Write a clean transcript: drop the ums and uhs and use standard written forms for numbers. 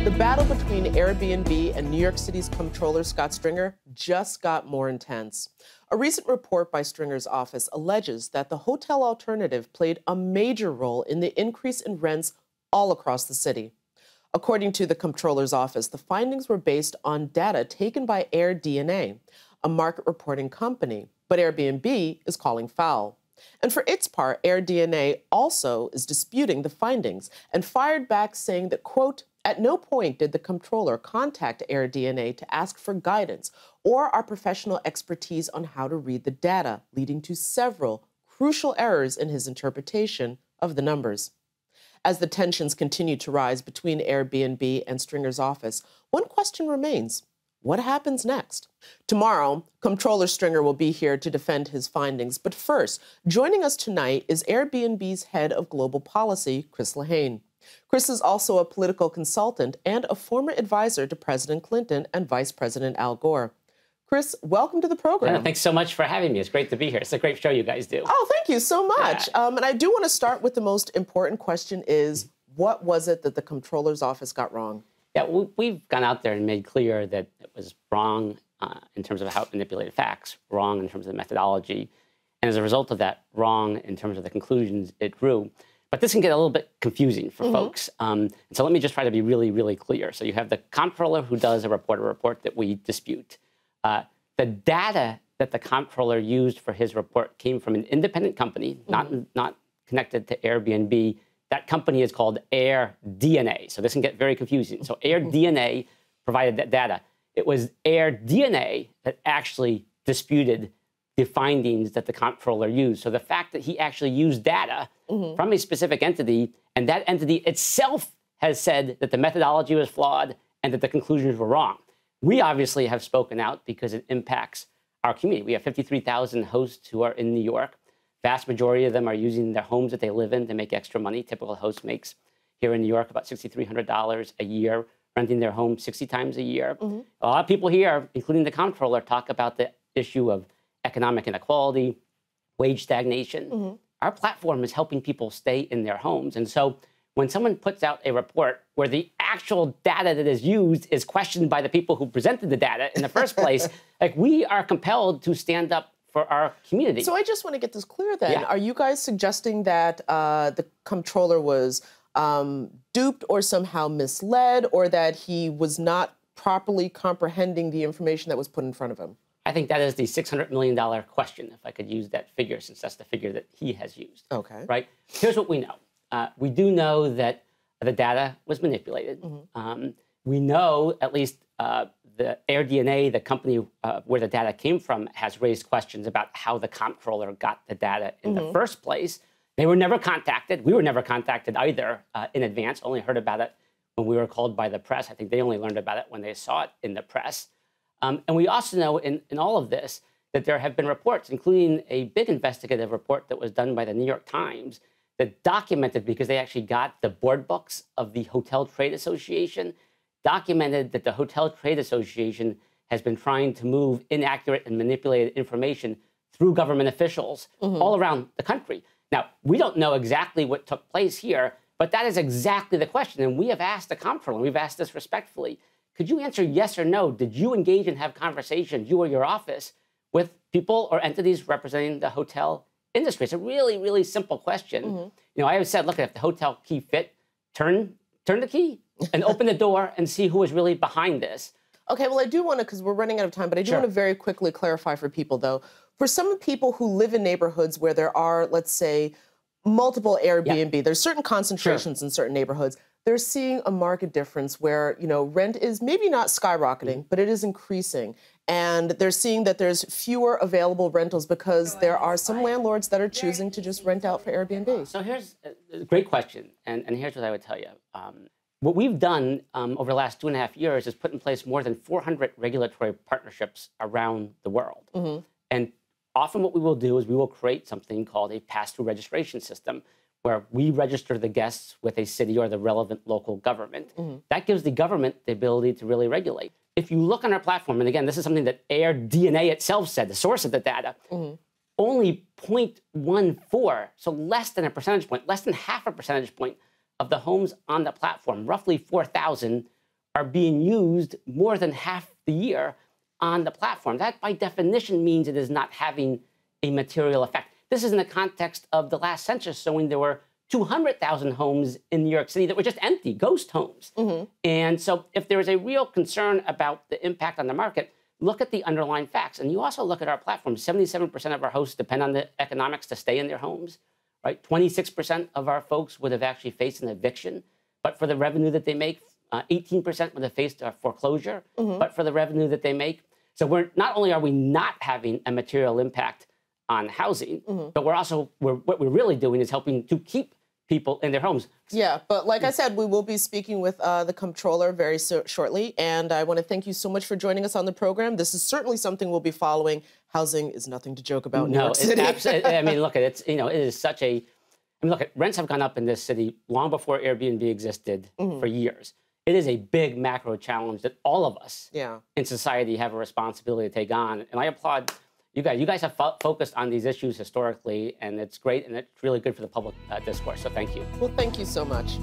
The battle between Airbnb and New York City's comptroller Scott Stringer just got more intense. A recent report by Stringer's office alleges that the hotel alternative played a major role in the increase in rents all across the city. According to the comptroller's office, the findings were based on data taken by AirDNA, a market reporting company, but Airbnb is calling foul. And for its part, AirDNA also is disputing the findings and fired back saying that, quote, "At no point did the comptroller contact AirDNA to ask for guidance or our professional expertise on how to read the data, leading to several crucial errors in his interpretation of the numbers." As the tensions continue to rise between Airbnb and Stringer's office, one question remains: what happens next? Tomorrow, Comptroller Stringer will be here to defend his findings. But first, joining us tonight is Airbnb's head of global policy, Chris Lehane. Chris is also a political consultant and a former advisor to President Clinton and Vice President Al Gore. Chris, welcome to the program. Yeah, thanks so much for having me. It's great to be here. It's a great show you guys do. Oh, thank you so much. Yeah. And I do want to start with the most important question is, what was it that the Comptroller's office got wrong? Yeah, we've gone out there and made clear that it was wrong in terms of how it manipulated facts, wrong in terms of the methodology, and as a result of that, wrong in terms of the conclusions it drew. But this can get a little bit confusing for folks. And so let me just try to be really, really clear. So you have the comptroller who does a report that we dispute. The data that the comptroller used for his report came from an independent company, not connected to Airbnb. That company is called AirDNA. So this can get very confusing. So AirDNA provided that data. It was AirDNA that actually disputed the findings that the comptroller used. So the fact that he actually used data from a specific entity, and that entity itself has said that the methodology was flawed and that the conclusions were wrong. We obviously have spoken out because it impacts our community. We have 53,000 hosts who are in New York. Vast majority of them are using their homes that they live in to make extra money. Typical host makes here in New York about $6,300 a year, renting their home 60 times a year. A lot of people here, including the comptroller, talk about the issue of economic inequality, wage stagnation. Our platform is helping people stay in their homes. And so when someone puts out a report where the actual data that is used is questioned by the people who presented the data in the first place, like, we are compelled to stand up for our community. So I just want to get this clear then. Yeah. Are you guys suggesting that the comptroller was duped or somehow misled, or that he was not properly comprehending the information that was put in front of him? I think that is the $600 million question, if I could use that figure, since that's the figure that he has used. Okay. Right? Here's what we know. We do know that the data was manipulated. We know, at least the AirDNA, the company where the data came from, has raised questions about how the comptroller got the data in the first place. They were never contacted. We were never contacted either in advance, only heard about it when we were called by the press. I think they only learned about it when they saw it in the press. And we also know in all of this that there have been reports, including a big investigative report that was done by the New York Times, that documented, because they actually got the board books of the Hotel Trade Association, documented that the Hotel Trade Association has been trying to move inaccurate and manipulated information through government officials all around the country. Now, we don't know exactly what took place here, but that is exactly the question. And we have asked the comptroller, and we've asked this respectfully, could you answer yes or no? Did you engage and have conversations, you or your office, with people or entities representing the hotel industry? It's a really, really simple question. You know, I have said, look, if the hotel key fit, turn the key and open the door and see who is really behind this. Okay, well, I do want to, because we're running out of time, but I do want to very quickly clarify for people, though. For some people who live in neighborhoods where there are, let's say, multiple Airbnb, there's certain concentrations in certain neighborhoods, they're seeing a market difference where, you know, rent is maybe not skyrocketing, but it is increasing. And they're seeing that there's fewer available rentals because there are some landlords that are choosing to just rent out for Airbnb. So here's a great question, and here's what I would tell you. What we've done over the last 2.5 years is put in place more than 400 regulatory partnerships around the world. And often what we will do is we will create something called a pass-through registration system, where we register the guests with a city or the relevant local government. That gives the government the ability to really regulate. If you look on our platform, and again, this is something that AirDNA itself said, the source of the data, only 0.14, so less than a percentage point, less than half a percentage point of the homes on the platform, roughly 4,000, are being used more than half the year on the platform. That, by definition, means it is not having a material effect. This is in the context of the last census showing there were 200,000 homes in New York City that were just empty, ghost homes. And so if there is a real concern about the impact on the market, look at the underlying facts. And you also look at our platform. 77% of our hosts depend on the economics to stay in their homes, right? 26% of our folks would have actually faced an eviction, but for the revenue that they make, 18% would have faced a foreclosure, but for the revenue that they make. So not only are we not having a material impact on housing, but what we're really doing is helping to keep people in their homes. Yeah, but like I said, we will be speaking with the comptroller very shortly, and I want to thank you so much for joining us on the program. This is certainly something we'll be following. Housing is nothing to joke about in New York City. Absolutely. I mean, look, it is such a. I mean, look, rents have gone up in this city long before Airbnb existed for years. It is a big macro challenge that all of us in society have a responsibility to take on, and I applaud you guys. You guys have focused on these issues historically, and it's great, and it's really good for the public discourse. So thank you. Well, thank you so much.